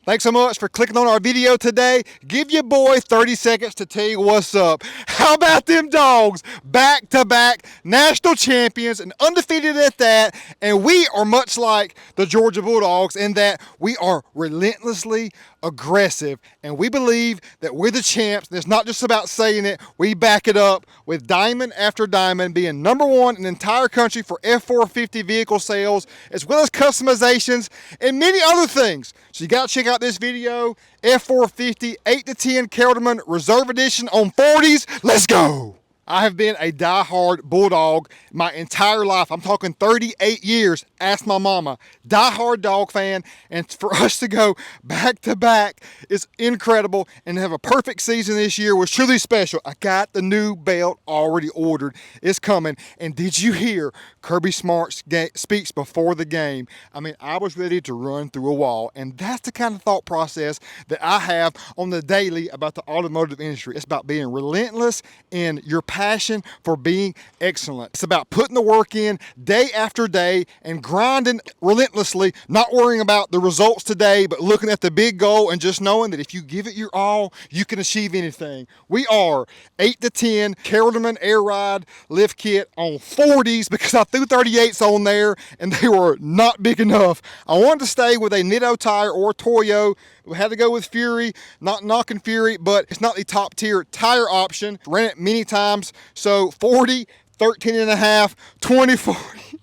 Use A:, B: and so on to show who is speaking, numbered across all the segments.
A: Thanks so much for clicking on our video today. Give your boy 30 seconds to tell you what's up. How about them dogs? Back-to-back national champions and undefeated at that. And we are much like the Georgia Bulldogs in that we are relentlessly aggressive. And we believe that we're the champs. And it's not just about saying it. We back it up with diamond after diamond, being number one in the entire country for F-450 vehicle sales, as well as customizations and many other things. So you got to check out this video, F-450 8-10 Kelderman Reserve Edition on 40s. Let's go. I have been a diehard Bulldog my entire life. I'm talking 38 years. Ask my mama. Diehard dog fan. And for us to go back to back is incredible. And to have a perfect season this year was truly special. I got the new belt already ordered. It's coming. And did you hear Kirby Smart's speech before the game? I mean, I was ready to run through a wall. And that's the kind of thought process that I have on the daily about the automotive industry. It's about being relentless in your passion for being excellent. It's about putting the work in day after day and grinding relentlessly, not worrying about the results today, but looking at the big goal and just knowing that if you give it your all, you can achieve anything. We are 8-10 Kelderman Air Ride lift kit on 40s because I threw 38s on there and they were not big enough. I wanted to stay with a Nitto tire or Toyo. We had to go with Fury, not knocking Fury, but it's not the top tier tire option. Ran it many times. So 40, 13 and a half, 20, 40.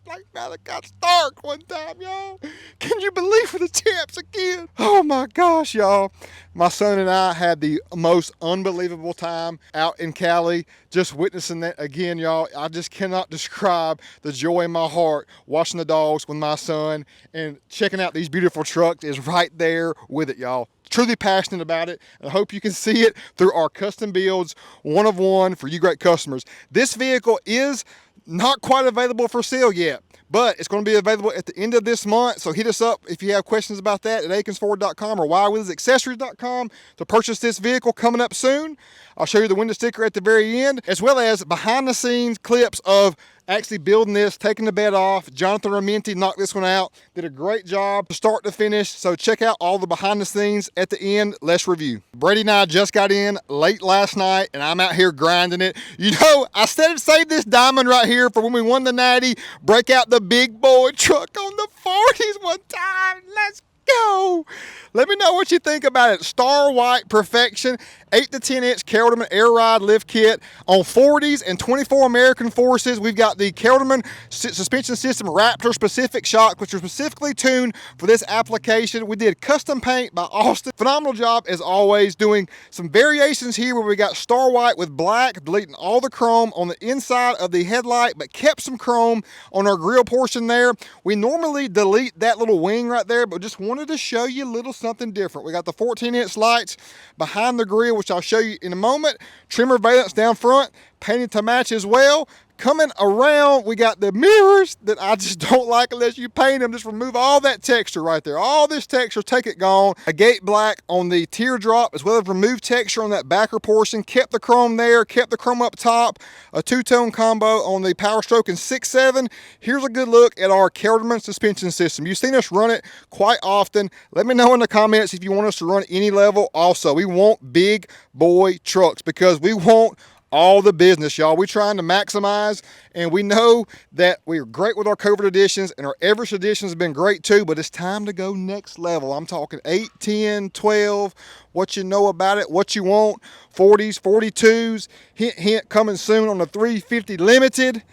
A: Like I got Stark one time, y'all. Can you believe we're the champs again? Oh my gosh, y'all. My son and I had the most unbelievable time out in Cali, just witnessing that again, y'all. I just cannot describe the joy in my heart watching the dogs with my son and checking out these beautiful trucks is right there with it, y'all. Truly passionate about it. I hope you can see it through our custom builds, one of one for you great customers. This vehicle is not quite available for sale yet, but it's going to be available at the end of this month. So hit us up if you have questions about that at akinsford.com or wildwheelsaccessories.com to purchase this vehicle coming up soon. I'll show you the window sticker at the very end, as well as behind the scenes clips of actually building this, taking the bed off. Jonathan Raminti knocked this one out, did a great job start to finish. So check out all the behind the scenes at the end. Let's review. Brady and I just got in late last night and I'm out here grinding it. You know, I said save this diamond right here for when we won the Natty, break out the big boy truck on the 40s one time. Let's go. Let me know what you think about it. Star White Perfection, 8-10 inch Kelderman Air Ride lift kit on 40s and 24 American Forces. We've got the Kelderman suspension system Raptor specific shock, which are specifically tuned for this application. We did custom paint by Austin. Phenomenal job as always, doing some variations here where we got Star White with black, deleting all the chrome on the inside of the headlight, but kept some chrome on our grill portion there. We normally delete that little wing right there, but just wanted to show you a little something different. We got the 14-inch lights behind the grill, which I'll show you in a moment. Trimmer valance down front, painted to match as well. Coming around, we got the mirrors that I just don't like unless you paint them. Just remove all that texture right there. All this texture, take it gone. A gate black on the teardrop, as well as remove texture on that backer portion. Kept the chrome there, kept the chrome up top. A two-tone combo on the Power Stroke and 6.7. Here's a good look at our Kelderman suspension system. You've seen us run it quite often. Let me know in the comments if you want us to run any level. Also, we want big boy trucks because we want all the business, y'all. We're trying to maximize, and we know that we're great with our COVID editions, and our Everest editions have been great too, but it's time to go next level. I'm talking 8, 10, 12, what you know about it, what you want, 40s, 42s, hint, hint, coming soon on the 350 Limited.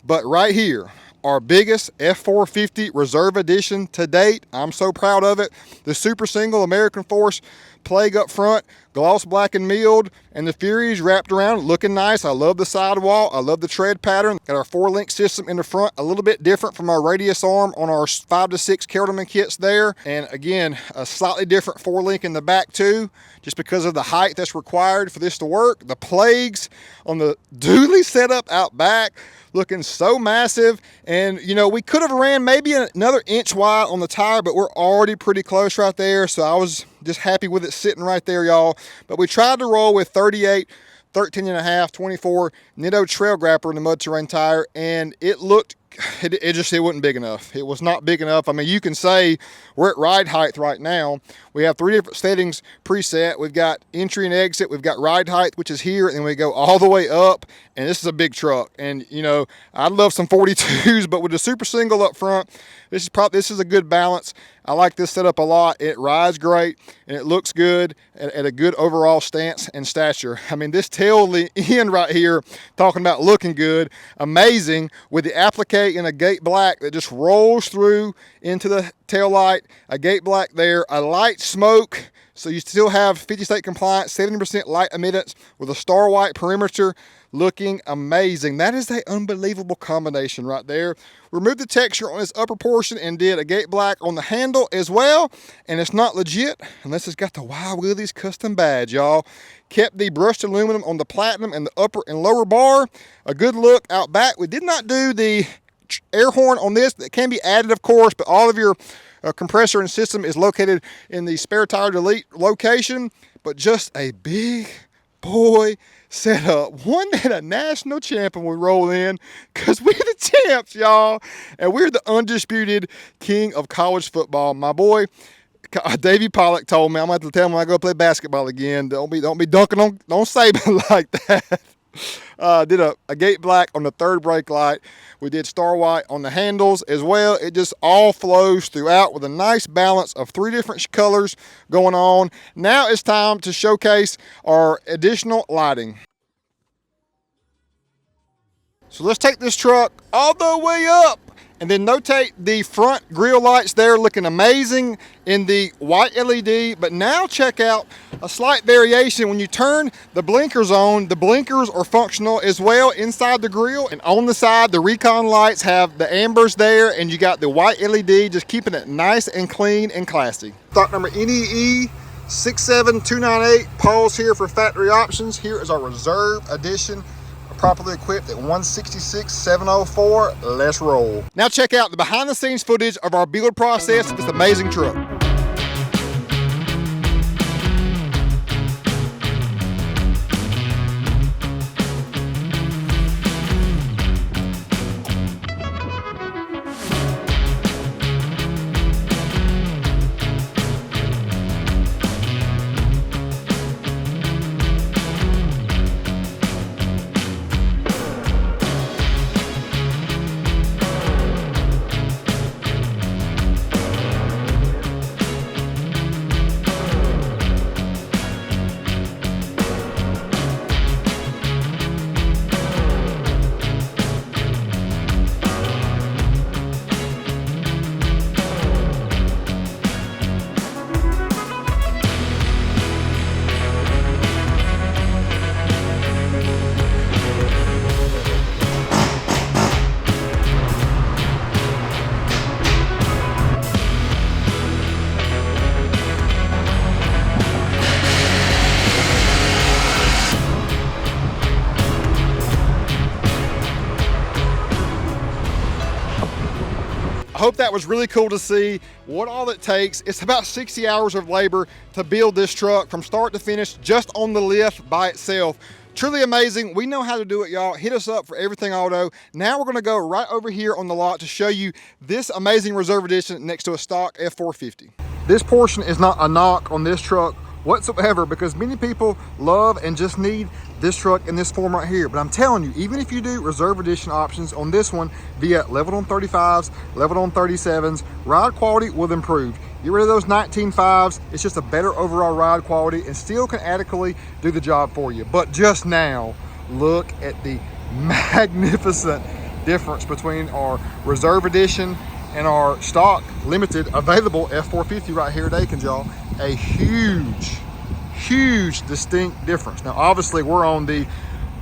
A: But right here, our biggest F-450 Reserve Edition to date. I'm so proud of it. The Super Single American Force plague up front, gloss black and milled, and the Furies wrapped around, looking nice. I love the sidewall. I love the tread pattern. Got our 4-link system in the front, a little bit different from our radius arm on our 5 to 6 Kelderman kits there. And again, a slightly different 4-link in the back too, just because of the height that's required for this to work. The plagues on the dually setup out back, looking so massive. And you know, we could have ran maybe another inch wide on the tire, but we're already pretty close right there. So I was just happy with it sitting right there, y'all. But we tried to roll with 38 13.5, 24 Nitto Trail Grapper in the mud terrain tire, and it wasn't big enough. It was not big enough. I mean, you can say we're at ride height right now. We have 3 different settings preset. We've got entry and exit. We've got ride height, which is here, and then we go all the way up, and this is a big truck. And, you know, I'd love some 42s, but with the super single up front, this is a good balance. I like this setup a lot. It rides great, and it looks good at a good overall stance and stature. I mean, this tail end right here, talking about looking good, amazing, with the applique in a gate black that just rolls through into the tail light, a gate black there, a light smoke, so you still have 50 state compliance, 70% light emittance with a star white perimeter, looking amazing. That is an unbelievable combination right there. Removed the texture on this upper portion and did a gate black on the handle as well, and it's not legit unless it's got the Wild Willies custom badge, y'all. Kept the brushed aluminum on the platinum and the upper and lower bar. A good look out back. We did not do the air horn on this. That can be added, of course, but all of your compressor and system is located in the spare tire delete location. But just a big boy setup, one that a national champion would roll in, because we're the champs, y'all, and we're the undisputed king of college football. My boy Davey Pollock told me I'm going to have to tell him when I go play basketball again, don't be dunking on Saban like that. Did a gate black on the third brake light. We did star white on the handles as well. It just all flows throughout with a nice balance of 3 different colors going on. Now it's time to showcase our additional lighting. So let's take this truck all the way up and then notate the front grille lights there, looking amazing in the white LED. But now check out a slight variation. When you turn the blinkers on, the blinkers are functional as well inside the grille, and on the side the recon lights have the ambers there, and you got the white LED, just keeping it nice and clean and classy. Stock number NEE 67298. Pause here for factory options. Here is our reserve edition, properly equipped at 166,704. Let's roll. Now check out the behind the scenes footage of our build process of this amazing truck. I hope that was really cool to see what all it takes. It's about 60 hours of labor to build this truck from start to finish, just on the lift by itself. Truly amazing. We know how to do it, y'all. Hit us up for everything auto. Now we're gonna go right over here on the lot to show you this amazing reserve edition next to a stock F-450. This portion is not a knock on this truck whatsoever, because many people love and just need this truck in this form right here. But I'm telling you, even if you do reserve edition options on this one via leveled on 35s, leveled on 37s, ride quality will improve. Get rid of those 19.5s. It's just a better overall ride quality and still can adequately do the job for you. But just now, look at the magnificent difference between our reserve edition and our stock limited available F-450 right here at Akins, y'all. A huge distinct difference. Now obviously we're on the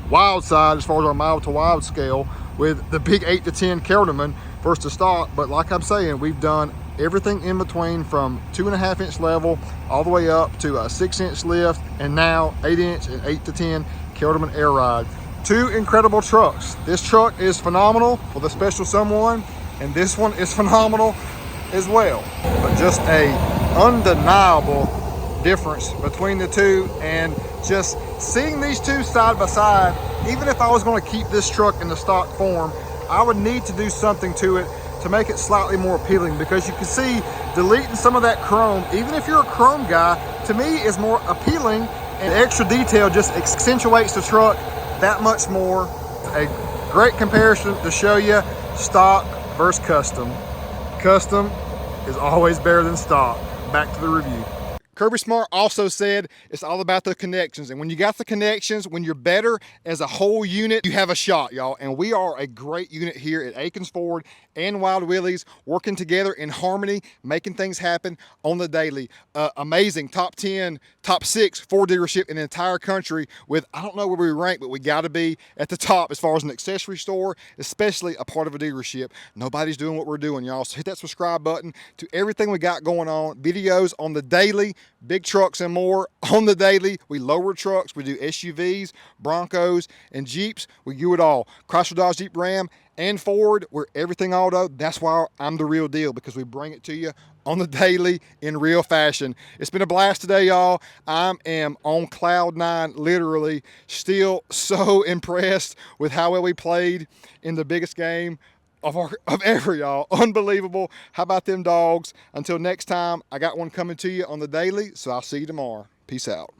A: wild side as far as our mild to wild scale with the big 8 to 10 Kelderman versus the stock, but like I'm saying, we've done everything in between from 2.5 inch level all the way up to a 6 inch lift, and now 8 inch and 8 to 10 Kelderman air ride. 2 incredible trucks. This truck is phenomenal for the special someone, and this one is phenomenal as well. But just a undeniable difference between the two, and just seeing these two side by side, even if I was going to keep this truck in the stock form, I would need to do something to it to make it slightly more appealing, because you can see deleting some of that chrome, even if you're a chrome guy, to me is more appealing, and the extra detail just accentuates the truck that much more. A great comparison to show you stock versus custom. Custom is always better than stock. Back to the review. Kirby Smart also said it's all about the connections, and when you got the connections, when you're better as a whole unit, you have a shot, y'all. And we are a great unit here at Akins Ford and Wild Willies, working together in harmony, making things happen on the daily. Amazing top 10, top 6 Ford dealership in the entire country, with, I don't know where we rank, but we got to be at the top as far as an accessory store, especially a part of a dealership. Nobody's doing what we're doing, y'all. So hit that subscribe button to everything we got going on. Videos on the daily, big trucks and more on the daily. We lower trucks, we do SUVs, Broncos, and Jeeps. We do it all. Chrysler, Dodge, Jeep, Ram, and Ford. We're everything auto. That's why I'm the real deal, because we bring it to you on the daily in real fashion. It's been a blast today, y'all. I am on cloud 9, literally. Still so impressed with how well we played in the biggest game of ever, y'all. Unbelievable. How about them dogs? Until next time, I got one coming to you on the daily, so I'll see you tomorrow. Peace out.